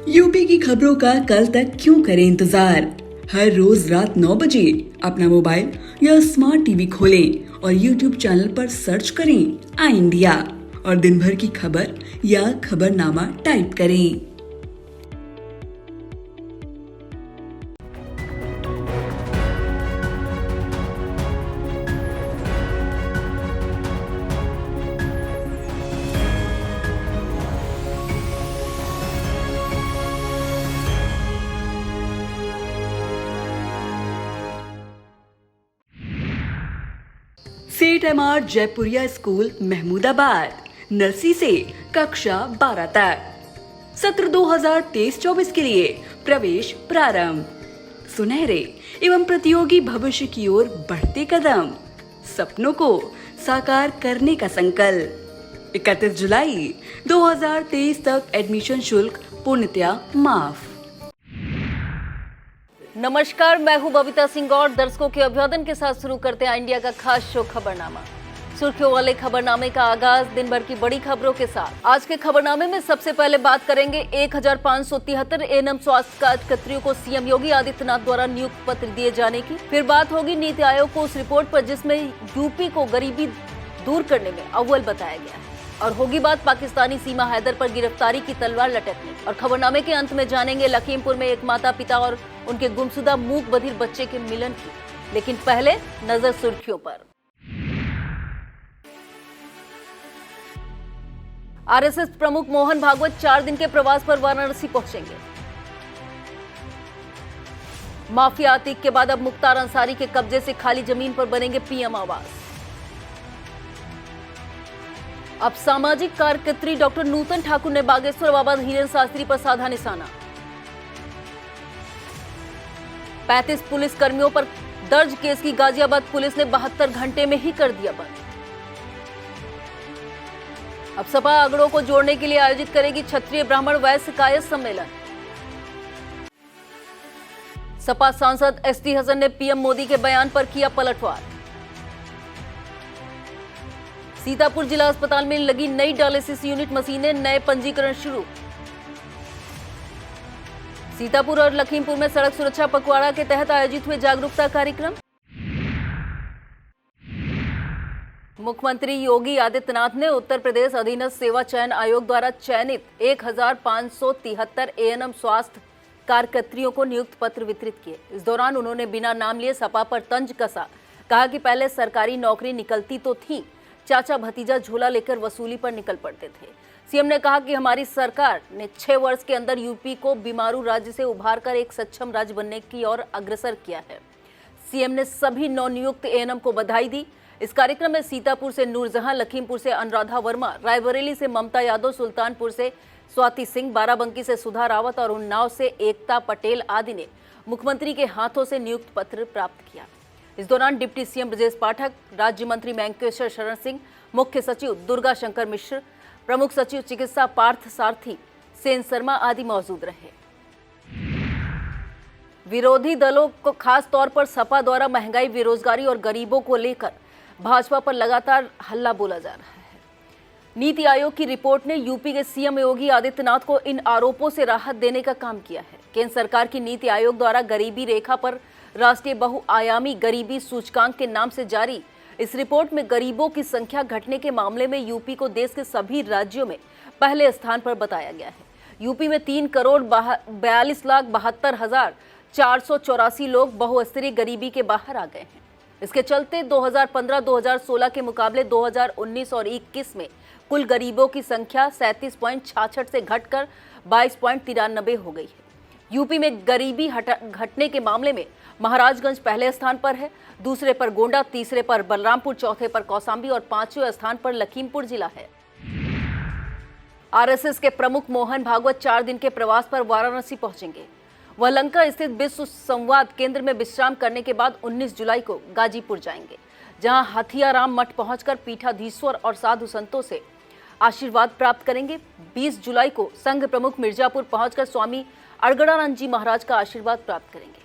UP की खबरों का कल तक क्यों करें इंतजार। हर रोज रात 9 बजे अपना मोबाइल या स्मार्ट टीवी खोलें और यूट्यूब चैनल पर सर्च करें आई इंडिया और दिन भर की खबर या खबरनामा टाइप करें। सेठ MR Jaipuria school Mahmudabad, nursery से कक्षा 12 तक। सत्र 2023-24 के लिए प्रवेश प्रारंभ। सुनहरे एवं प्रतियोगी भविष्य की ओर बढ़ते कदम, सपनों को साकार करने का संकल्प। 31 जुलाई 2023 तक एडमिशन शुल्क पूर्णतया माफ। नमस्कार, मैं हूं बबीता सिंह और दर्शकों के अभिवादन के साथ शुरू करते हैं इंडिया का खास शो खबरनामा। सुर्खियों वाले खबरनामे का आगाज दिन भर की बड़ी खबरों के साथ। आज के खबरनामे में सबसे पहले बात करेंगे 1573 एएनएम स्वास्थ्य कार्यकर्तियों को सीएम योगी आदित्यनाथ द्वारा नियुक्ति पत्र दिए जाने की। फिर बात होगी नीति आयोग को उस रिपोर्ट पर जिसमें यूपी को गरीबी दूर करने में अव्वल बताया गया है। और होगी बात पाकिस्तानी सीमा हैदर पर गिरफ्तारी की तलवार लटकने। और खबरनामे के अंत में जानेंगे लखीमपुर में एक माता पिता और उनके गुमशुदा मूक बधिर बच्चे के मिलन की। लेकिन पहले नजर सुर्खियों पर। आरएसएस प्रमुख मोहन भागवत 4 दिन के प्रवास पर वाराणसी पहुंचेंगे। माफिया अतीक के बाद अब मुख्तार अंसारी के कब्जे से खाली जमीन पर बनेंगे पीएम आवास। अब सामाजिक कार्यकर्त्री डॉक्टर नूतन ठाकुर ने बागेश्वर बाबा धीरेन्द्र शास्त्री पर साधा निशाना। 35 पुलिस कर्मियों पर दर्ज केस की गाजियाबाद पुलिस ने 72 घंटे में ही कर दिया बंद। अब सपा आंकड़ों को जोड़ने के लिए आयोजित करेगी क्षत्रिय ब्राह्मण वैश्य कायस्थ सम्मेलन। सपा सांसद एसटी हसन ने पीएम मोदी के बयान पर किया पलटवार। सीतापुर जिला अस्पताल में लगी नई डायलिसिस यूनिट मशीनें, नए पंजीकरण शुरू। सीतापुर और लखीमपुर में सड़क सुरक्षा पखवाड़ा के तहत आयोजित हुए जागरूकता कार्यक्रम। मुख्यमंत्री योगी आदित्यनाथ ने उत्तर प्रदेश अधीनस्थ सेवा चयन आयोग द्वारा चयनित 1573 एएनएम स्वास्थ्य कार्यकर्तियों को नियुक्ति पत्र वितरित किए। इस दौरान उन्होंने बिना नाम लिए सपा पर तंज कसा। कहा कि पहले सरकारी नौकरी निकलती तो थी, चाचा भतीजा झोला लेकर वसूली पर निकल पड़ते थे। सीएम ने कहा कि हमारी सरकार ने 6 वर्ष के अंदर यूपी को बीमारू राज्य से उभारकर एक सक्षम राज्य बनने की ओर अग्रसर किया है। सीएम ने सभी नवनियुक्त एएनएम को बधाई दी। इस कार्यक्रम में सीतापुर से नूरजहां, लखीमपुर से अनुराधा वर्मा, रायबरेली से ममता यादव, सुल्तानपुर से स्वाति सिंह, बाराबंकी से सुधा रावत और उन्नाव से एकता पटेल आदि ने मुख्यमंत्री के हाथों से नियुक्ति पत्र प्राप्त किया। इस दौरान डिप्टी सीएम ब्रजेश पाठक, राज्य मंत्री मैंकेश्वर शरण सिंह, मुख्य सचिव दुर्गा शंकर मिश्र, प्रमुख सचिव चिकित्सा पार्थ सारथी, सेन शर्मा आदि मौजूद रहे। विरोधी दलों को खास तौर पर सपा द्वारा महंगाई, बेरोजगारी और गरीबों को लेकर भाजपा पर लगातार हल्ला बोला जा रहा है। नीति आयोग की रिपोर्ट ने यूपी के सीएम योगी आदित्यनाथ को इन आरोपों से राहत देने का काम किया है। केंद्र सरकार की नीति आयोग द्वारा गरीबी रेखा पर राष्ट्रीय बहुआयामी गरीबी सूचकांक के नाम से जारी इस रिपोर्ट में गरीबों की संख्या घटने के मामले में यूपी को देश के सभी राज्यों में पहले स्थान पर बताया गया है। यूपी में 3,42,72,484 लोग बहुस्तरीय गरीबी के बाहर आ गए हैं। इसके चलते 2015-2016 के मुकाबले 2019 और 21 में कुल गरीबों की संख्या 37.66 से घटकर 22.93 हो गई है। यूपी में गरीबी घटने के मामले में महाराजगंज पहले स्थान पर है, दूसरे पर गोंडा, तीसरे पर बलरामपुर, चौथे पर कौसाम्बी और 5वें स्थान पर लखीमपुर जिला है। आरएसएस के प्रमुख मोहन भागवत 4 दिन के प्रवास पर वाराणसी पहुंचेंगे। वह लंका स्थित विश्व संवाद केंद्र में विश्राम करने के बाद 19 जुलाई को गाजीपुर जाएंगे, जहां हथियाराम मठ पहुंचकर पीठाधीश्वर और साधु संतों से आशीर्वाद प्राप्त करेंगे। 20 जुलाई को संघ प्रमुख मिर्जापुर पहुंचकर स्वामी अड़गड़ानंद जी महाराज का आशीर्वाद प्राप्त करेंगे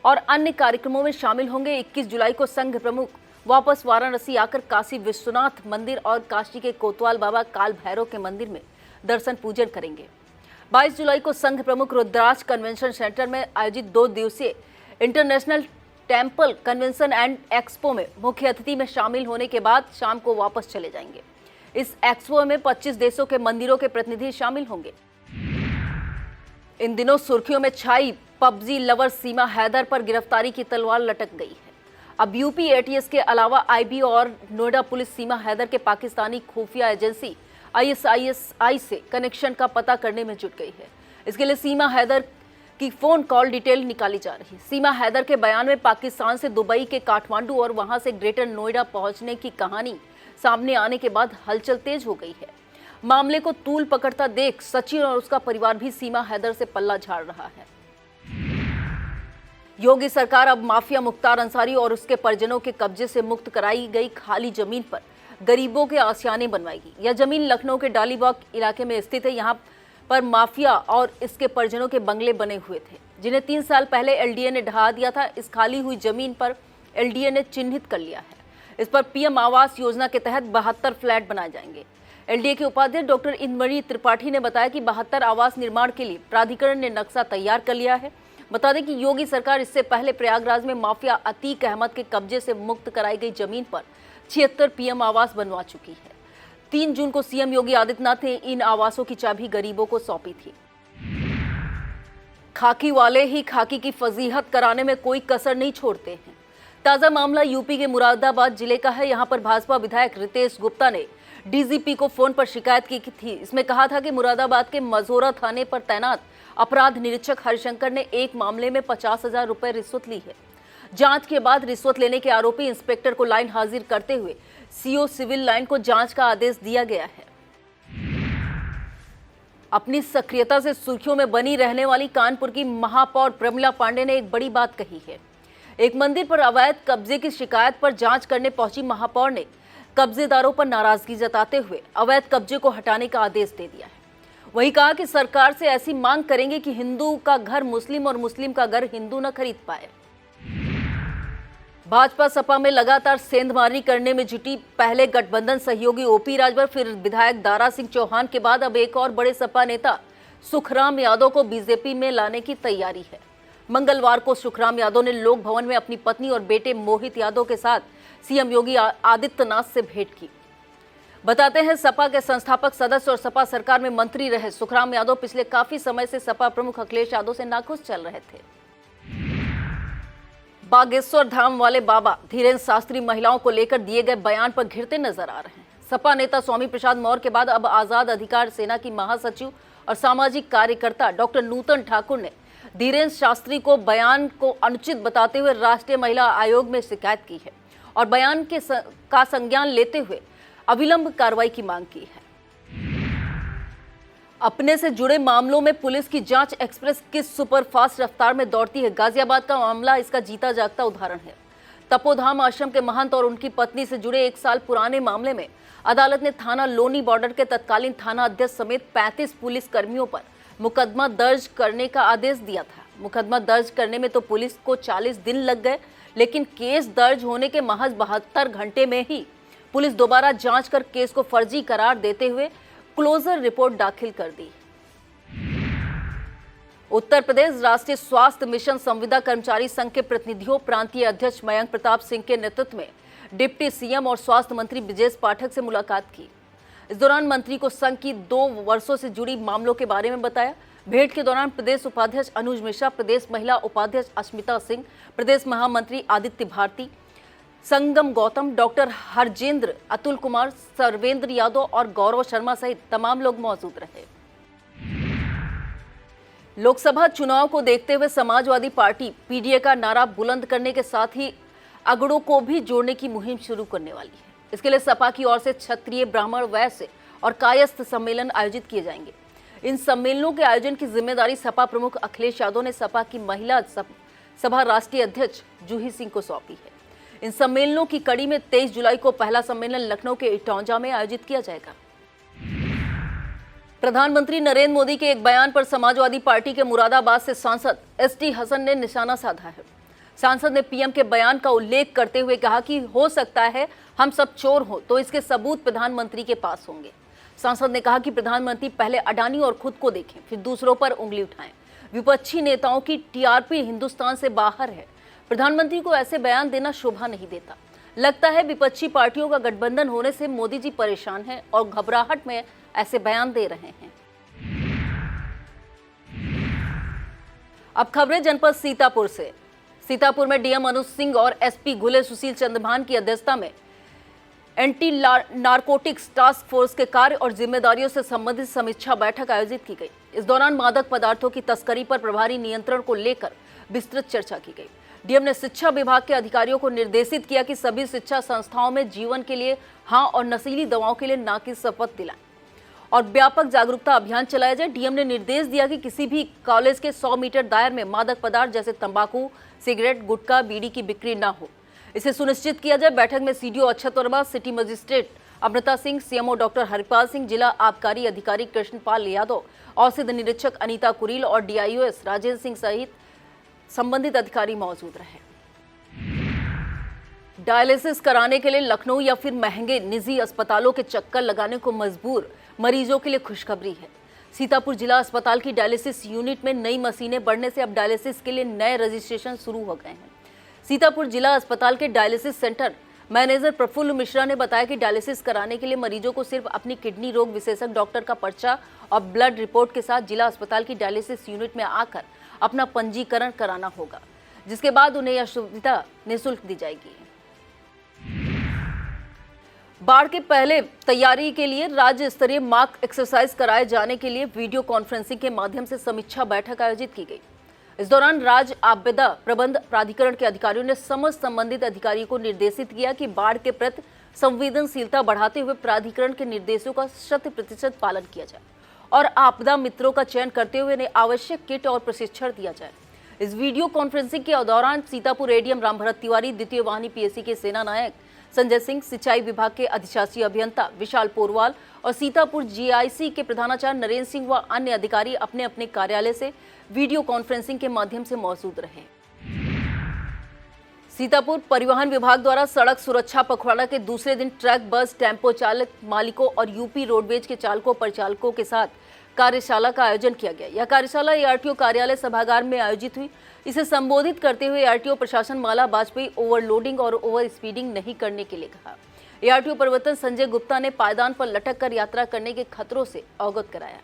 और अन्य कार्यक्रमों में शामिल होंगे। 21 जुलाई को संघ प्रमुख वापस वाराणसी आकर काशी विश्वनाथ मंदिर और काशी के कोतवाल बाबा काल भैरव के मंदिर में दर्शन पूजन करेंगे। 22 जुलाई को संघ प्रमुख रुद्राक्ष कन्वेंशन सेंटर में आयोजित 2 दिवसीय international temple convention and expo में मुख्य अतिथि में शामिल होने के बाद शाम को वापस चले जाएंगे। इस एक्सपो में 25 देशों के मंदिरों के प्रतिनिधि शामिल होंगे। इन दिनों सुर्खियों में छाई पबजी लवर सीमा हैदर पर गिरफ्तारी की तलवार लटक गई है। अब यूपी एटीएस के अलावा आईबी और नोएडा पुलिस सीमा हैदर के पाकिस्तानी खुफिया एजेंसी ISIS से कनेक्शन का पता करने में जुट गई है। इसके लिए सीमा हैदर की फोन कॉल डिटेल निकाली जा रही है। सीमा हैदर के बयान में पाकिस्तान से दुबई के काठमांडू और वहां से ग्रेटर नोएडा पहुंचने की कहानी सामने आने के बाद हलचल तेज हो गई है। मामले को तूल पकड़ता देख सचिन और उसका परिवार भी सीमा हैदर से पल्ला झाड़ रहा है। योगी सरकार अब माफिया मुख्तार अंसारी और उसके परिजनों के कब्जे से मुक्त कराई गई खाली जमीन पर गरीबों के आशियाने बनवाएगी। यह जमीन लखनऊ के डालीबाग इलाके में स्थित है। यहाँ पर माफिया और इसके परिजनों के बंगले बने हुए थे, जिन्हें 3 साल पहले एलडीए ने ढहा दिया था। इस खाली हुई जमीन पर एलडीए ने चिन्हित कर लिया है। इस पर पीएम आवास योजना के तहत 72 फ्लैट बनाए जाएंगे। एलडीए के उपाध्यक्ष डॉक्टर इंद्रमणि त्रिपाठी ने बताया कि 72 आवास निर्माण के लिए प्राधिकरण ने नक्शा तैयार कर लिया है। बता दें कि योगी सरकार इससे पहले प्रयागराज में माफिया अतीक अहमद के कब्जे से मुक्त कराई गई जमीन पर 76 पीएम आवास बनवा चुकी है। 3 जून को सीएम योगी आदित्यनाथ ने इन आवासों की चाबी गरीबों को सौंपी थी। खाकी वाले ही खाकी की फजीहत कराने में कोई कसर नहीं छोड़ते हैं। ताजा मामला यूपी के मुरादाबाद जिले का है। यहां पर भाजपा विधायक रितेश गुप्ता ने डीजीपी को फोन पर शिकायत की थी। इसमें कहा था कि मुरादाबाद के मजोरा थाने पर तैनात अपराध निरीक्षक हरिशंकर ने एक मामले में 50,000 रुपए रिश्वत ली है। जांच के बाद रिश्वत लेने के आरोपी इंस्पेक्टर को लाइन हाजिर करते हुए सीओ सिविल लाइन को जांच का आदेश दिया गया है। अपनी सक्रियता से सुर्खियों में बनी रहने वाली कानपुर की महापौर प्रमिला पांडे ने एक बड़ी बात कही है। एक मंदिर पर अवैध कब्जे की शिकायत पर जांच करने पहुंची महापौर ने कब्जेदारों पर नाराजगी जताते हुए अवैध कब्जे को हटाने का आदेश दे दिया है। वही कहा कि सरकार से ऐसी मांग करेंगे कि हिंदू का घर मुस्लिम और मुस्लिम का घर हिंदू न खरीद पाए। भाजपा सपा में लगातार सेंधमारी करने में जुटी पहले गठबंधन सहयोगी ओपी राजभर, फिर विधायक दारा सिंह चौहान के बाद अब एक और बड़े सपा नेता सुखराम यादव को बीजेपी में लाने की तैयारी है। मंगलवार को सुखराम यादव ने लोक भवन में अपनी पत्नी और बेटे मोहित यादव के साथ सीएम योगी आदित्यनाथ से भेंट की। बताते हैं, सपा के संस्थापक सदस्य और सपा सरकार में मंत्री रहे सुखराम यादव पिछले काफी समय से सपा प्रमुख अखिलेश यादव से नाखुश चल रहे थे। बागेश्वर धाम वाले बाबा धीरेन्द्र शास्त्री महिलाओं को लेकर दिए गए बयान पर घिरते नजर आ रहे हैं। सपा नेता स्वामी प्रसाद मौर्य के बाद अब आजाद अधिकार सेना की महासचिव और सामाजिक कार्यकर्ता डॉक्टर नूतन ठाकुर ने धीरेन्द्र शास्त्री को बयान को अनुचित बताते हुए राष्ट्रीय महिला आयोग में शिकायत की है और बयान का संज्ञान लेते हुए अविलंब कार्रवाई की मांग की है। अपने से जुड़े मामलों में पुलिस की जांच एक्सप्रेस किस सुपरफास्ट रफ्तार में दौड़ती है। गाजियाबाद का मामला इसका जीता जागता उदाहरण है। तपोधाम आश्रम के महंत और उनकी पत्नी से जुड़े 1 साल पुराने मामले में अदालत ने थाना लोनी बॉर्डर के तत्कालीन थाना अध्यक्ष समेत 35 पुलिस कर्मियों पर मुकदमा दर्ज करने का आदेश दिया था। मुकदमा दर्ज करने में तो पुलिस को 40 दिन लग गए, लेकिन केस दर्ज होने के महज 72 घंटे में ही पुलिस दोबारा जांच कर केस को फर्जी करार देते हुए क्लोजर रिपोर्ट दाखिल कर दी। उत्तर प्रदेश राष्ट्रीय स्वास्थ्य मिशन संविदा कर्मचारी संघ के प्रतिनिधियों प्रांतीय अध्यक्ष मयंक प्रताप सिंह के नेतृत्व में डिप्टी सीएम और स्वास्थ्य मंत्री ब्रजेश पाठक से मुलाकात की। इस दौरान मंत्री को संघ की 2 वर्षों से जुड़ी मामलों के बारे में बताया। भेंट के दौरान प्रदेश उपाध्यक्ष अनुज मिश्रा, प्रदेश महिला उपाध्यक्ष अस्मिता सिंह, प्रदेश महामंत्री आदित्य भारती, संगम गौतम, डॉक्टर हरजेंद्र, अतुल कुमार, सर्वेंद्र यादव और गौरव शर्मा सहित तमाम लोग मौजूद रहे। लोकसभा चुनाव को देखते हुए समाजवादी पार्टी पीडीए का नारा बुलंद करने के साथ ही अगड़ों को भी जोड़ने की मुहिम शुरू करने वाली है। इसके लिए सपा की ओर से क्षत्रिय, ब्राह्मण, वैश्य और कायस्थ सम्मेलन आयोजित किए जाएंगे। इन सम्मेलनों के आयोजन की जिम्मेदारी सपा प्रमुख अखिलेश यादव ने सपा की महिला सभा राष्ट्रीय अध्यक्ष जूही सिंह को सौंपी है। इन सम्मेलनों की कड़ी में 23 जुलाई को पहला सम्मेलन लखनऊ के इटौंजा में आयोजित किया जाएगा। प्रधानमंत्री नरेंद्र मोदी के एक बयान पर समाजवादी पार्टी के मुरादाबाद से सांसद एसटी हसन ने निशाना साधा है। सांसद ने पीएम के बयान का उल्लेख करते हुए कहा कि हो सकता है हम सब चोर हों तो इसके सबूत प्रधानमंत्री के पास होंगे। सांसद ने कहा कि प्रधानमंत्री पहले अडानी और खुद को देखें, फिर दूसरों पर उंगली उठाएं। विपक्षी नेताओं की टीआरपी हिंदुस्तान से बाहर है। प्रधानमंत्री को ऐसे बयान देना शोभा नहीं देता। लगता है विपक्षी पार्टियों का गठबंधन होने से मोदी जी परेशान हैं और घबराहट में ऐसे बयान दे रहे हैं। अब खबरें जनपद सीतापुर से। सीतापुर में डीएम अनुज सिंह और एसपी घुले सुशील चंद्रभान की अध्यक्षता में एंटी नारकोटिक्स टास्क फोर्स के कार्य और जिम्मेदारियों से संबंधित समीक्षा बैठक आयोजित की गई। इस दौरान मादक पदार्थों की तस्करी पर प्रभावी नियंत्रण को लेकर विस्तृत चर्चा की गई। डीएम ने शिक्षा विभाग के अधिकारियों को निर्देशित किया कि सभी शिक्षा संस्थाओं में जीवन के लिए हाँ और नशीली दवाओं के लिए ना की शपथ दिलाएं और व्यापक जागरूकता अभियान चलाया जाए। डीएम ने निर्देश दिया कि किसी भी कॉलेज के 100 मीटर दायरे में मादक पदार्थ जैसे तंबाकू, सिगरेट, गुटखा, बीड़ी की बिक्री न हो, इसे सुनिश्चित किया जाए। बैठक में CDO Akshat Verma, city magistrate Amrita Singh, CMO doctor Haripal Singh, जिला आबकारी अधिकारी कृष्णपाल यादव, औषध निरीक्षक अनीता कुरील और डीआईओएस राजेंद्र सिंह सहित संबंधित अधिकारी मौजूद रहे। डायलिसिस कराने के लिए लखनऊ या फिर महंगे निजी अस्पतालों के चक्कर लगाने को मजबूर मरीजों के लिए खुशखबरी है। सीतापुर जिला अस्पताल की डायलिसिस यूनिट में नई मशीनें बढ़ने से अब डायलिसिस के लिए नए रजिस्ट्रेशन शुरू हो गए हैं। सीतापुर जिला अस्पताल के dialysis centre manager Praful Mishra ने बताया कि डायलिसिस कराने के लिए मरीजों को सिर्फ अपनी किडनी रोग विशेषज्ञ डॉक्टर का पर्चा और ब्लड रिपोर्ट के साथ जिला अस्पताल की डायलिसिस यूनिट में आकर अपना पंजीकरण कराना होगा, जिसके बाद उन्हें यह सुविधा निःशुल्क दी जाएगी। बाढ़ के पहले तैयारी के लिए राज्य स्तरीय मॉक एक्सरसाइज कराए जाने के लिए वीडियो कॉन्फ्रेंसिंग के माध्यम से समीक्षा बैठक आयोजित की गई। इस दौरान राज्य आपदा प्रबंध प्राधिकरण के अधिकारियों ने समस्त संबंधित अधिकारियों को निर्देशित किया कि बाढ़ के प्रति संवेदनशीलता बढ़ाते हुए प्राधिकरण के निर्देशों का 100% पालन किया जाए और आपदा मित्रों का चयन करते हुए उन्हें आवश्यक किट और प्रशिक्षण दिया जाए। इस वीडियो कॉन्फ्रेंसिंग के दौरान सीतापुर एडीएम रामभरत तिवारी, द्वितीय वाहिनी पीएससी के सेना नायक संजय सिंह, सिंचाई विभाग के अधिशासी अभियंता विशाल पोरवाल और सीतापुर जीआईसी के प्रधानाचार्य नरेंद्र सिंह व अन्य अधिकारी अपने अपने कार्यालय से वीडियो कॉन्फ्रेंसिंग के माध्यम से मौजूद रहे। सीतापुर परिवहन विभाग द्वारा सड़क सुरक्षा पखवाड़ा के दूसरे दिन ट्रक, बस, टेम्पो चालक मालिकों और यूपी रोडवेज के चालकों परिचालकों के साथ कार्यशाला का आयोजन किया गया। यह कार्यशाला एआरटीओ कार्यालय सभागार में आयोजित हुई। इसे संबोधित करते हुए एआरटीओ प्रशासन माला वाजपेयी ओवरलोडिंग और ओवर स्पीडिंग नहीं करने के लिए कहा। एआरटीओ परिवर्तन संजय गुप्ता ने पायदान पर लटक कर यात्रा करने के खतरों से अवगत कराया।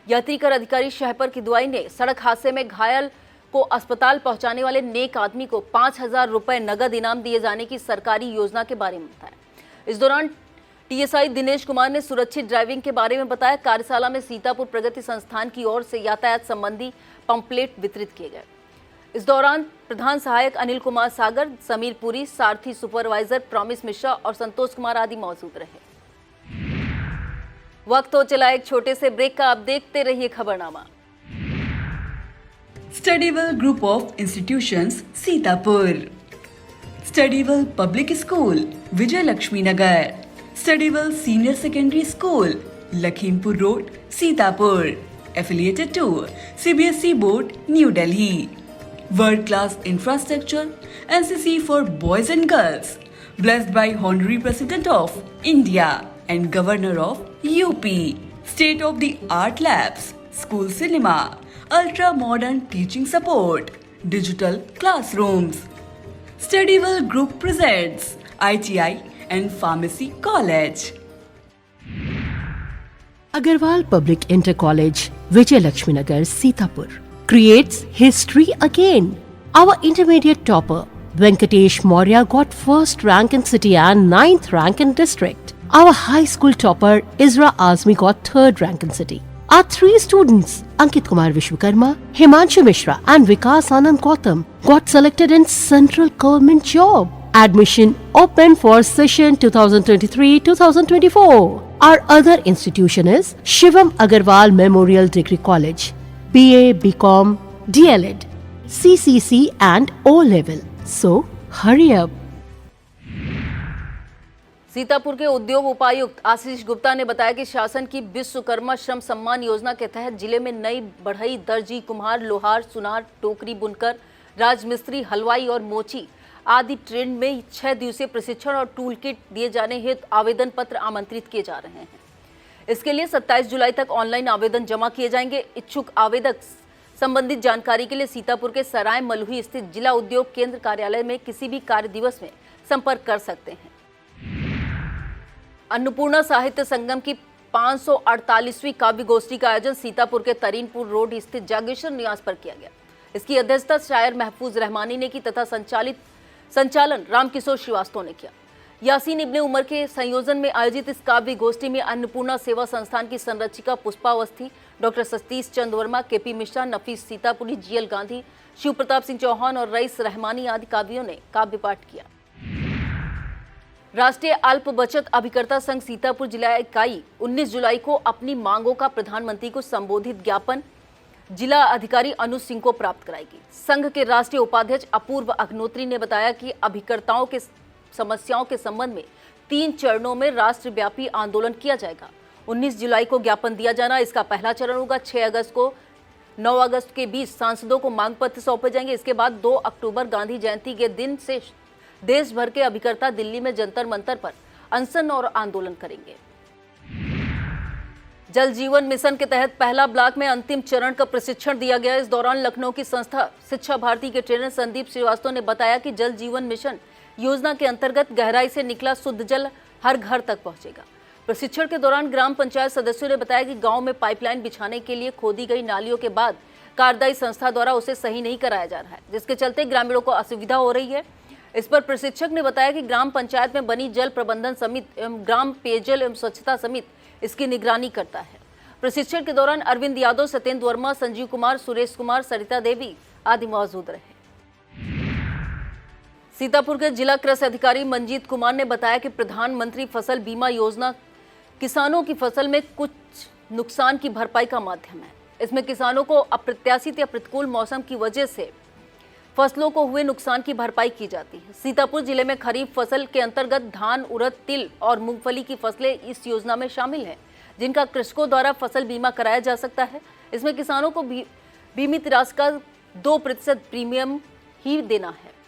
यात्री कर अधिकारी शहपर किदवाई ने सड़क हादसे में घायल को अस्पताल पहुंचाने वाले नेक आदमी को 5,000 रुपए नगद इनाम दिए जाने की सरकारी योजना के बारे में बताया। इस दौरान टीएसआई दिनेश कुमार ने सुरक्षित ड्राइविंग के बारे में बताया। कार्यशाला में सीतापुर प्रगति संस्थान की ओर से यातायात संबंधी पंपलेट वितरित किए गए। इस दौरान प्रधान सहायक अनिल कुमार सागर, समीर पुरी, सारथी सुपरवाइजर प्रॉमिस मिश्रा और संतोष कुमार आदि मौजूद रहे। वक्त हो चला एक छोटे से ब्रेक का, आप देखते रहिए खबरनामा। Studywell group of institutions Sitapur, Studywell public school Vijay Lakshmi Nagar, Studywell senior secondary school Lakhimpur road Sitapur, affiliated to CBSE board New Delhi, world class infrastructure, NCC for boys and girls, blessed by Honorary President of India and Governor of UP, state of the art labs, school cinema, ultra modern teaching support, digital classrooms. Studywell Group presents ITI and Pharmacy College. Agarwal Public Inter College, Vijay Lakshmi Nagar, Sitapur, creates history again. Our intermediate topper, Venkatesh Maurya, got first rank in city and 9th rank in district. Our high school topper, Isra Azmi, got third rank in city. Our three students, Ankit Kumar Vishwakarma, Himanshu Mishra and Vikas Anand Gautam, got selected in central government job. Admission open for session 2023-2024. Our other institution is Shivam Agarwal Memorial Degree College, BA, BCom, DLED, CCC and O-Level. So, hurry up. Sitapur के उद्योग उपायुक्त आशीष गुप्ता ने बताया कि शासन की विश्वकर्मा श्रम सम्मान योजना के तहत जिले में नई बढ़ई, दर्जी, कुम्हार, लोहार, सुनार, टोकरी बुनकर, राजमिस्त्री, हलवाई और मोची आदि ट्रेड में 6 दिवसीय प्रशिक्षण और टूल किट दिए जाने हेतु आवेदन पत्र आमंत्रित किए जा रहे हैं। इसके लिए 27 जुलाई तक ऑनलाइन आवेदन जमा किए जाएंगे। इच्छुक आवेदक संबंधित जानकारी के लिए सीतापुर के सराय मलुही स्थित जिला उद्योग केंद्र कार्यालय में किसी भी कार्य दिवस में संपर्क कर सकते हैं। अन्नपूर्णा साहित्य संगम की 548वीं काव्य गोष्ठी का आयोजन सीतापुर के तरीनपुर रोड स्थित जागेश्वर निवास पर किया गया। इसकी अध्यक्षता शायर महफूज रहमानी ने की तथा संचालन रामकिशोर श्रीवास्तव ने किया। यासीन इब्ने उमर के संयोजन में आयोजित इस काव्य गोष्ठी में अन्नपूर्णा सेवा संस्थान की संरक्षिका पुष्पावस्थी, डॉक्टर सतीश चंद वर्मा, केपी मिश्रा, नफीस सीतापुरी, जीएल गांधी, शिव प्रताप सिंह चौहान और रईस रहमानी आदि काव्यों ने काव्य पाठ किया। राष्ट्रीय अल्प बचत अभिकर्ता संघ सीतापुर जिला इकाई 19 जुलाई को अपनी मांगों का प्रधानमंत्री को संबोधित ज्ञापन जिला अधिकारी अनुज सिंह को प्राप्त कराएगी। संघ के राष्ट्रीय उपाध्यक्ष अपूर्व अग्नोत्री ने बताया कि अभिकर्ताओं के समस्याओं के संबंध में 3 चरणों में राष्ट्रव्यापी आंदोलन किया जाएगा। 19 जुलाई को ज्ञापन दिया जाना इसका पहला चरण होगा। 6 अगस्त को 9 अगस्त के बीच सांसदों को मांग पत्र सौंपे जाएंगे। इसके बाद 2 अक्टूबर गांधी जयंती के दिन से देश भर के अभिकर्ता दिल्ली में जंतर मंतर पर अनशन और आंदोलन करेंगे। जल जीवन मिशन के तहत पहला ब्लॉक में अंतिम चरण का प्रशिक्षण दिया गया। इस दौरान लखनऊ की संस्था शिक्षा भारती के ट्रेनर संदीप श्रीवास्तव ने बताया कि जल जीवन मिशन योजना के अंतर्गत गहराई से निकला शुद्ध जल हर घर तक पहुंचेगा। प्रशिक्षण के दौरान ग्राम पंचायत सदस्यों ने बताया कि गांव में पाइपलाइन बिछाने के लिए खोदी गई नालियों के बाद कार्यदायी संस्था द्वारा उसे सही नहीं कराया जा रहा है, जिसके चलते ग्रामीणों को असुविधा हो रही है। इस पर प्रशिक्षक ने बताया कि ग्राम पंचायत में बनी जल प्रबंधन समिति एवं ग्राम पेयजल एवं स्वच्छता समिति इसकी निगरानी करता है। प्रशिक्षण के दौरान अरविंद यादव, सत्येंद्र वर्मा, संजीव कुमार, सुरेश कुमार, सरिता देवी आदि मौजूद रहे। सीतापुर के जिला कृषि अधिकारी मंजीत कुमार ने बताया कि प्रधानमंत्री फसल बीमा योजना किसानों की फसल में कुछ नुकसान की भरपाई का माध्यम है। इसमें किसानों को अप्रत्याशित या प्रतिकूल मौसम की वजह से फसलों को हुए नुकसान की भरपाई की जाती है। सीतापुर जिले में खरीफ फसल के अंतर्गत धान, उड़द, तिल और मूंगफली की फसलें इस योजना में शामिल हैं, जिनका कृषकों द्वारा फसल बीमा कराया जा सकता है। इसमें किसानों को बीमित राशि का 2% प्रीमियम ही देना है।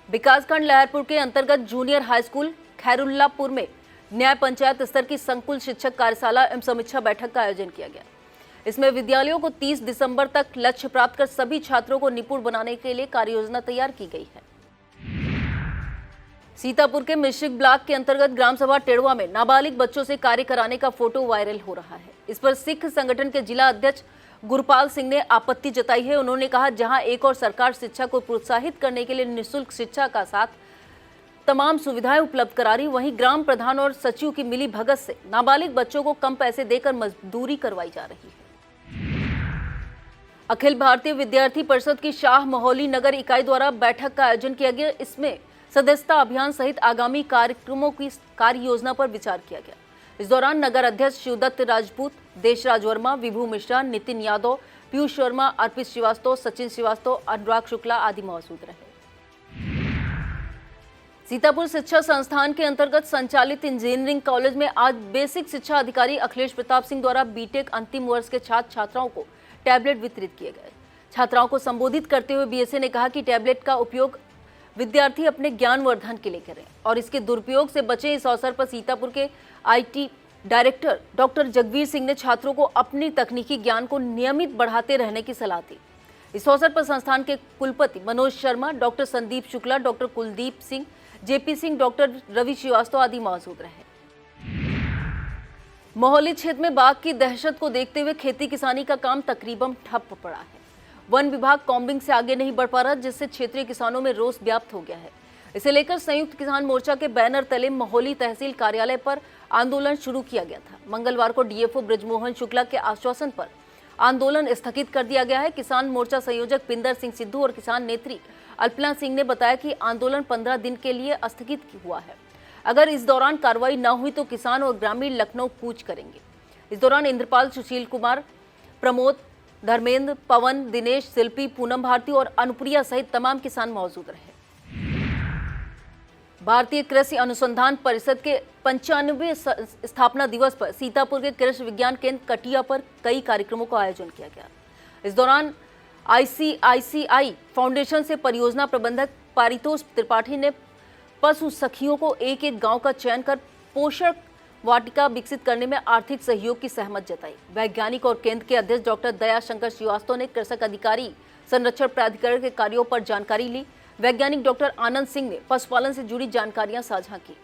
विकासखंड लहरपुर के अंतर्गत जूनियर हाई स्कूल खैरुल्लापुर में न्याय पंचायत स्तर की संकुल शिक्षक कार्यशाला एवं समीक्षा बैठक का आयोजन किया गया। इसमें विद्यालयों को 30 दिसंबर तक लक्ष्य प्राप्त कर सभी छात्रों को निपुण बनाने के लिए कार्य योजना तैयार की गई है। सीतापुर के मिश्रिक ब्लॉक के अंतर्गत ग्राम सभा टेड़वा में नाबालिग बच्चों से कार्य कराने का फोटो वायरल हो रहा है। इस पर सिख संगठन के जिला अध्यक्ष गुरपाल सिंह ने आपत्ति जताई है। उन्होंने कहा, जहां एक और सरकार शिक्षा को प्रोत्साहित करने के लिए निःशुल्क शिक्षा का साथ तमाम सुविधाएं उपलब्ध करा रही, वहीं ग्राम प्रधान और सचिव की मिली भगत से नाबालिग बच्चों को कम पैसे देकर मजदूरी करवाई जा रही है। अखिल भारतीय विद्यार्थी परिषद की शाह मोहल्ली नगर इकाई द्वारा बैठक का आयोजन किया गया। इसमें सदस्यता अभियान सहित आगामी कार्यक्रमों की कार्य योजना पर विचार किया गया। इस दौरान नगर अध्यक्ष शिवदत्त राजपूत, देशराज वर्मा, विभू मिश्रा, नितिन यादव, पीयूष वर्मा, अर्पित श्रीवास्तव, सचिन श्रीवास्तव, अनुराग शुक्ला आदि मौजूद रहे। सीतापुर शिक्षा संस्थान के अंतर्गत संचालित इंजीनियरिंग कॉलेज में आज बेसिक शिक्षा अधिकारी अखिलेश प्रताप सिंह द्वारा बीटेक अंतिम वर्ष के छात्र छात्राओं को टैबलेट वितरित किए गए। छात्राओं को संबोधित करते हुए बीएसए ने कहा कि टैबलेट का उपयोग विद्यार्थी अपने ज्ञानवर्धन के लिए करें और इसके दुरुपयोग से बचें। इस अवसर पर सीतापुर के IT director doctor Jagveer Singh ने छात्रों को अपनी तकनीकी ज्ञान को नियमित बढ़ाते रहने की सलाह दी। इस अवसर पर संस्थान के कुलपति Manoj Sharma, doctor Sandeep Shukla, doctor Kuldeep Singh, JP Singh, doctor Ravi Srivastava आदि मौजूद रहे। मोहल्ली क्षेत्र में बाघ की दहशत को देखते हुए खेती किसानी का काम तकरीबन ठप पड़ा है। वन विभाग कॉम्बिंग से आगे नहीं बढ़ पा रहा, जिससे क्षेत्रीय किसानों में रोष व्याप्त हो गया है। इसे लेकर संयुक्त किसान मोर्चा के बैनर तले मोहल्ली तहसील कार्यालय पर आंदोलन शुरू किया गया था। मंगलवार को डीएफओ ब्रजमोहन शुक्ला के आश्वासन पर आंदोलन स्थगित कर दिया गया है। किसान मोर्चा संयोजक पिंदर सिंह सिद्धू और किसान नेत्री अल्पना सिंह ने बताया कि आंदोलन 15 दिन के लिए स्थगित हुआ है। अगर इस दौरान कार्रवाई न हुई तो किसान और ग्रामीण लखनऊ कूच करेंगे। इस दौरान इंद्रपाल, सुशील कुमार, प्रमोद, धर्मेंद्र, पवन, दिनेश, शिल्पी, पूनम भारती और अनुप्रिया सहित तमाम किसान मौजूद रहे। भारतीय कृषि अनुसंधान परिषद के 95वें स्थापना दिवस पर सीतापुर के कृषि विज्ञान केंद्र कटिया पर कई कार्यक्रमों का आयोजन किया गया। इस दौरान आईसीआईसीआई फाउंडेशन से परियोजना प्रबंधक पारितोष त्रिपाठी ने पशु सखियों को एक एक गांव का चयन कर पोषण वाटिका विकसित करने में आर्थिक सहयोग की सहमत जताई। वैज्ञानिक और केंद्र के अध्यक्ष डॉक्टर दयाशंकर श्रीवास्तव ने कृषक अधिकारी संरक्षण प्राधिकरण के कार्यों पर जानकारी ली। वैज्ञानिक डॉक्टर आनंद सिंह ने पशुपालन से जुड़ी जानकारियां साझा की।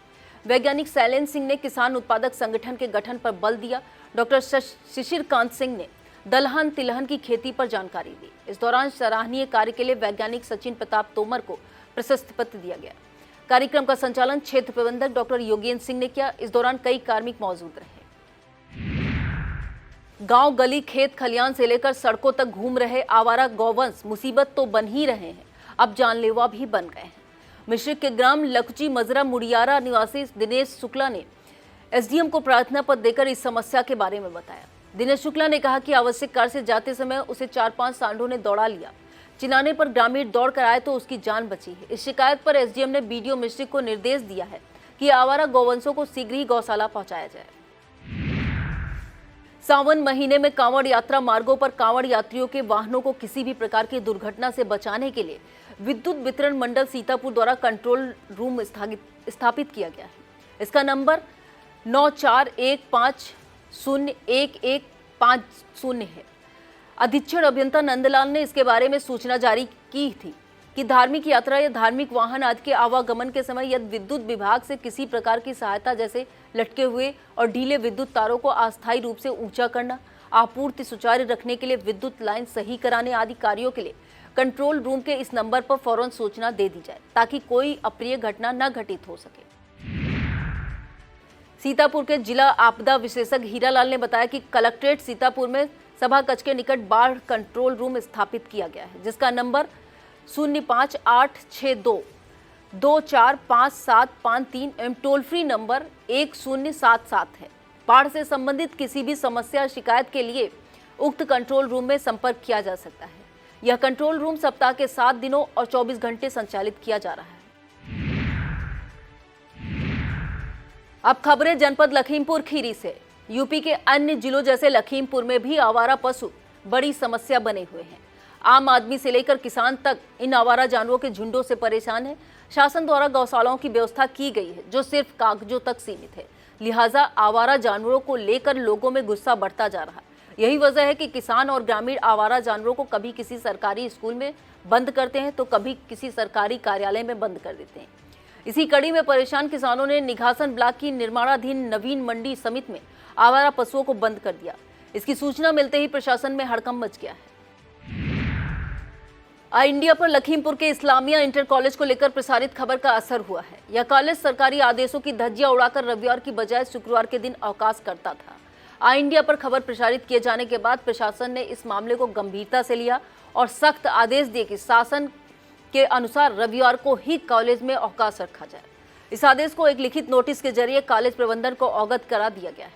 वैज्ञानिक शैलेंद्र सिंह ने किसान उत्पादक संगठन के गठन पर बल दिया। डॉक्टर शिशिर कांत सिंह ने दलहन तिलहन की खेती पर जानकारी दी। इस दौरान सराहनीय कार्य के लिए वैज्ञानिक सचिन प्रताप तोमर को प्रशस्ति पत्र दिया गया। कार्यक्रम का संचालन क्षेत्र प्रबंधक डॉक्टर योगेंद्र सिंह ने किया। इस दौरान कई कार्मिक मौजूद रहे। गांव गली खेत खलियान से लेकर सड़कों तक घूम रहे आवारा गौवंश मुसीबत तो बन ही रहे हैं, अब जानलेवा भी बन गए हैं। मिश्रिक के ग्राम लखची मजरा मुड़ियारा निवासी दिनेश शुक्ला ने एसडीएम को प्रार्थना पत्र देकर इस समस्या के बारे में बताया। दिनेश शुक्ला ने कहा कि आवश्यक कार्य से जाते समय उसे 4-5 सांडों ने दौड़ा लिया। चिनाने पर ग्रामीण दौड़ कर आए तो उसकी जान बची है। इस शिकायत पर एसडीएम ने बीडीओ मिश्रिक को निर्देश दिया है कि आवारा गौवंशों को शीघ्र ही गौशाला पहुंचाया जाए। सावन महीने में कांवड़ यात्रा मार्गों पर कांवड़ यात्रियों के वाहनों को किसी भी प्रकार की दुर्घटना से बचाने के लिए विद्युत वितरण मंडल सीतापुर द्वारा कंट्रोल रूम स्थापित किया गया है। इसका नंबर 9415011150 है। अधीक्षण अभियंता नंदलाल ने इसके बारे में सूचना जारी की थी कि धार्मिक यात्रा या धार्मिक वाहन आदि के आवागमन के समय यदि विद्युत विभाग से किसी प्रकार की सहायता जैसे लटके हुए और ढीले विद्युत तारों को अस्थायी रूप से ऊंचा करना, आपूर्ति सुचारू रखने के लिए विद्युत लाइन सही कराने आदि कार्यों के लिए कंट्रोल रूम के इस नंबर पर फौरन सूचना दे दी जाए ताकि कोई अप्रिय घटना न घटित हो सके। सीतापुर के जिला आपदा विशेषज्ञ हीरालाल ने बताया कि कलेक्ट्रेट सीतापुर में सभा कक्ष के निकट बाढ़ कंट्रोल रूम स्थापित किया गया है, जिसका नंबर 05862245753 एवं टोल फ्री नंबर 1077 है। बाढ़ से संबंधित किसी भी समस्या शिकायत के लिए उक्त कंट्रोल रूम में संपर्क किया जा सकता है। यह कंट्रोल रूम सप्ताह के 7 दिनों और 24 घंटे संचालित किया जा रहा है। अब खबरें जनपद लखीमपुर खीरी से। यूपी के अन्य जिलों जैसे लखीमपुर में भी आवारा पशु बड़ी समस्या बने हुए हैं। आम आदमी से लेकर किसान तक इन आवारा जानवरों के झुंडों से परेशान है। शासन द्वारा गौशालाओं की व्यवस्था की गई है जो सिर्फ कागजों तक सीमित है, लिहाजा आवारा जानवरों को लेकर लोगों में गुस्सा बढ़ता जा रहा है। यही वजह है कि किसान और ग्रामीण आवारा जानवरों को कभी किसी सरकारी स्कूल में बंद करते हैं तो कभी किसी सरकारी कार्यालय में बंद कर देते हैं। इसी कड़ी में परेशान किसानों ने निघासन ब्लॉक की निर्माणाधीन नवीन मंडी समिति में आवारा पशुओं को बंद कर दिया। इसकी सूचना मिलते ही प्रशासन में हड़कंप मच गया है। इंडिया पर लखीमपुर के इस्लामिया इंटर कॉलेज को लेकर प्रसारित खबर का असर हुआ है। यह कॉलेज सरकारी आदेशों की धज्जियां उड़ाकर रविवार की बजाय शुक्रवार के दिन अवकाश करता था। इंडिया पर खबर प्रसारित किए जाने के बाद प्रशासन ने इस मामले को गंभीरता से लिया और सख्त आदेश दिए कि शासन के अनुसार रविवार को ही कॉलेज में अवकाश रखा जाए। इस आदेश को एक लिखित नोटिस के जरिए कॉलेज प्रबंधन को अवगत करा दिया गया है।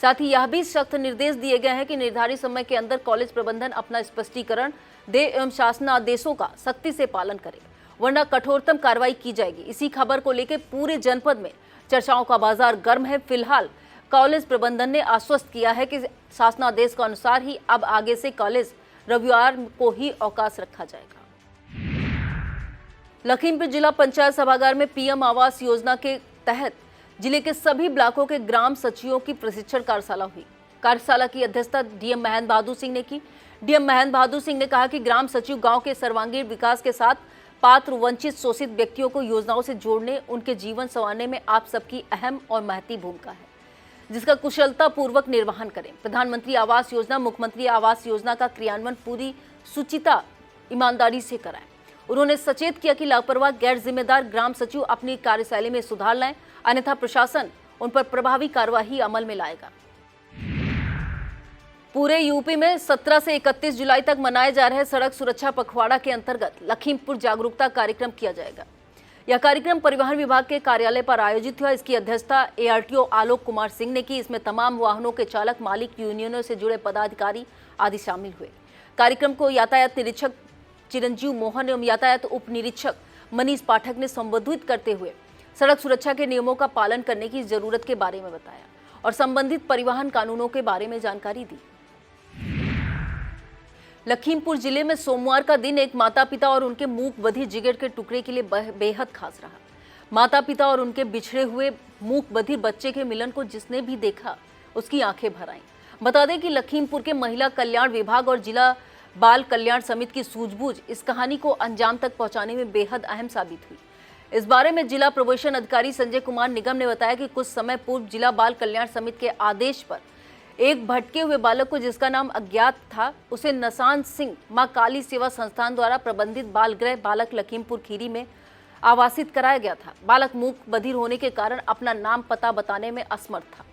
साथ ही यह भी सख्त निर्देश दिए गए हैं कि निर्धारित समय के अंदर कॉलेज प्रबंधन अपना स्पष्टीकरण दे एवं शासनादेशों का सख्ती से पालन करे, वरना कठोरतम कार्रवाई की जाएगी। इसी खबर को लेकर पूरे जनपद में चर्चाओं का बाजार गर्म है। फिलहाल कॉलेज प्रबंधन ने आश्वस्त किया है कि शासनादेश के अनुसार ही अब आगे से कॉलेज रविवार को ही अवकाश रखा जाएगा। लखीमपुर जिला पंचायत सभागार में पीएम आवास योजना के तहत जिले के सभी ब्लॉकों के ग्राम सचिवों की प्रशिक्षण कार्यशाला हुई। कार्यशाला की अध्यक्षता डीएम महेंद्र बहादुर सिंह ने की। डीएम महेंद्र बहादुर सिंह ने कहा कि ग्राम सचिव गांव के सर्वांगीण विकास के साथ पात्र वंचित शोषित व्यक्तियों को योजनाओं से जोड़ने, उनके जीवन संवारने में आप सबकी अहम और महती भूमिका है, जिसका कुशलता पूर्वक निर्वहन करें। प्रधानमंत्री आवास योजना, मुख्यमंत्री आवास योजना का क्रियान्वयन पूरी सुचिता ईमानदारी से कराएं। उन्होंने सचेत किया कि लापरवाह गैर जिम्मेदार ग्राम सचिव अपनी कार्यशैली में सुधार लाएं, अन्यथा प्रशासन उन पर प्रभावी कार्यवाही अमल में लाएगा। पूरे यूपी में 17 से 31 जुलाई तक मनाए जा रहे सड़क सुरक्षा पखवाड़ा के अंतर्गत लखीमपुर जागरूकता कार्यक्रम किया जाएगा। यह कार्यक्रम परिवहन विभाग के कार्यालय पर आयोजित हुआ। इसकी अध्यक्षता एआरटीओ आलोक कुमार सिंह ने की। इसमें तमाम वाहनों के चालक, मालिक, यूनियनों से जुड़े पदाधिकारी आदि शामिल हुए। कार्यक्रम को यातायात निरीक्षक चिरंजीव मोहन एवं यातायात उप निरीक्षक मनीष पाठक ने संबोधित करते हुए सड़क सुरक्षा के नियमों का पालन करने की जरूरत के बारे में बताया और संबंधित परिवहन कानूनों के बारे में जानकारी दी। लखीमपुर जिले में सोमवार का दिन एक माता पिता और उनके मूक बधिर जिगर के टुकड़े के लिए बेहद खास रहा। माता पिता और उनके बिछड़े हुए मूक बधिर बच्चे के मिलन को जिसने भी देखा उसकी आंखें भर आईं। बता दें कि लखीमपुर के महिला कल्याण विभाग और जिला बाल कल्याण समिति की सूझबूझ इस कहानी को अंजाम तक पहुंचाने में बेहद अहम साबित हुई। इस बारे में जिला प्रोबेशन अधिकारी संजय कुमार निगम ने बताया कि कुछ समय पूर्व जिला बाल कल्याण समिति के आदेश पर एक भटके हुए बालक को, जिसका नाम अज्ञात था, उसे नसान सिंह मां काली सेवा संस्थान द्वारा प्रबंधित बाल गृह बालक लखीमपुर खीरी में आवासित कराया गया था। बालक मूक बधिर होने के कारण अपना नाम पता बताने में असमर्थ था,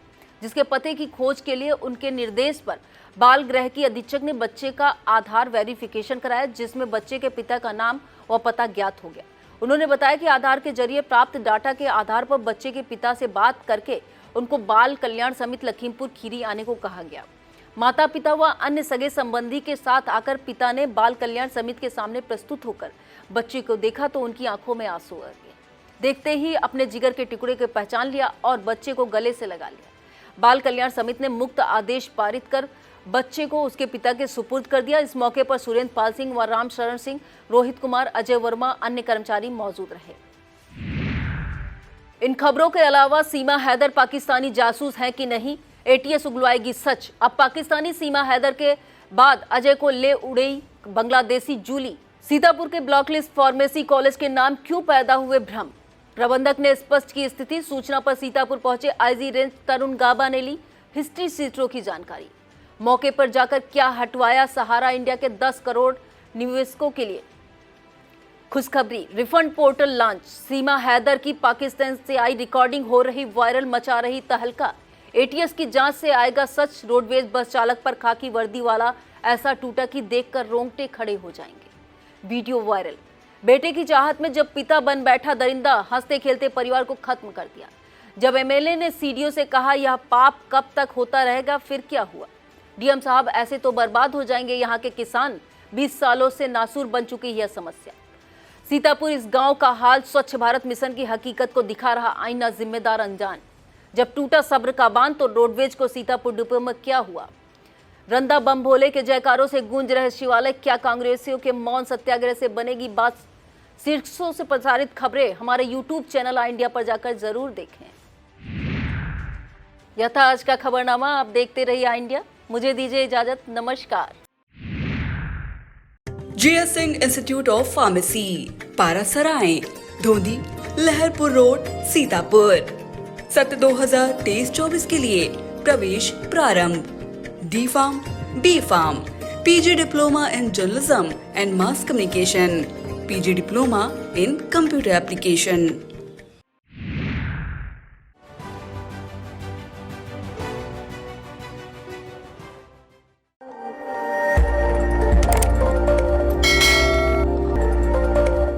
जिसके पते की खोज के लिए उनके निर्देश पर बाल गृह की अधीक्षक ने बच्चे का आधार वेरिफिकेशन कराया, जिसमें बच्चे के पिता का नाम व पता ज्ञात हो गया। उन्होंने बताया कि आधार के जरिए प्राप्त डाटा के आधार पर बच्चे के पिता से बात करके उनको बाल कल्याण समिति लखीमपुर खीरी आने को कहा गया। माता पिता व अन्य सगे संबंधी के साथ आकर पिता ने बाल कल्याण समिति के सामने प्रस्तुत होकर बच्चे को देखा तो उनकी आंखों में आंसू आ गए। देखते ही अपने जिगर के टुकड़े को पहचान लिया और बच्चे को गले से लगा लिया। बाल कल्याण समिति ने मुक्त आदेश पारित कर बच्चे को उसके पिता के सुपुर्द कर दिया। इस मौके पर सुरेंद्र पाल सिंह व राम शरण सिंह, रोहित कुमार, अजय वर्मा, अन्य कर्मचारी मौजूद रहे। इन खबरों के अलावा सीमा हैदर पाकिस्तानी जासूस हैं कि नहीं, एटीएस उगलवाएगी सच। अब पाकिस्तानी सीमा हैदर के बाद अजय को ले उड़ेई बांग्लादेशी जूली। सीतापुर के ब्लॉक लिस्ट फार्मेसी कॉलेज के नाम क्यों पैदा हुए भ्रम, प्रबंधक ने स्पष्ट की स्थिति। सूचना पर सीतापुर पहुंचे आईजी रेंज तरुण गाबा ने ली हिस्ट्री सीटरों की जानकारी। मौके पर जाकर क्या हटवाया सहारा इंडिया के 10 करोड़ निवेशकों के लिए। खुशखबरी, रिफंड पोर्टल लॉन्च। सीमा हैदर की पाकिस्तान से आई रिकॉर्डिंग हो रही वायरल, मचा रही तहलका। एटीएस की जांच से आएगा सच। रोडवेज बस चालक पर खाकी वर्दी वाला ऐसा टूटा कि देखकर रोंगटे खड़े हो जाएंगे। Video viral. बेटे की चाहत में जब पिता बन बैठा दरिंदा, हंसते खेलते परिवार को खत्म कर दिया। जब एमएलए ने सीडीओ से कहा यह पाप कब तक होता रहेगा, फिर क्या हुआ? डीएम साहब, ऐसे तो बर्बाद हो जाएंगे यहाँ के किसान। 20 सालों से नासूर बन चुकी यह समस्या। सीतापुर इस गांव का हाल स्वच्छ भारत मिशन की हकीकत को दिखा रहा आईना, जिम्मेदार अनजान। जब टूटा सब्र का बांध तो रोडवेज को सीतापुर डिपो में क्या हुआ? रंदा बम भोले के जयकारों से गूंज रहे शिवालय। क्या कांग्रेसियों के मौन सत्याग्रह से बनेगी बात? शीर्षों से प्रसारित खबरें हमारे यूट्यूब चैनल आई इंडिया पर जाकर जरूर देखें। यह था आज का खबरनामा। आप देखते रहिए आई इंडिया। मुझे दीजिए इजाजत। नमस्कार। GS Singh institute of pharmacy, Parasrai, Dhondhi, Laharpur road, Sitapur. सत्र 2023-24 के लिए प्रवेश प्रारंभ। D pharm, B pharm, PG diploma in journalism and mass communication, PG diploma in computer application.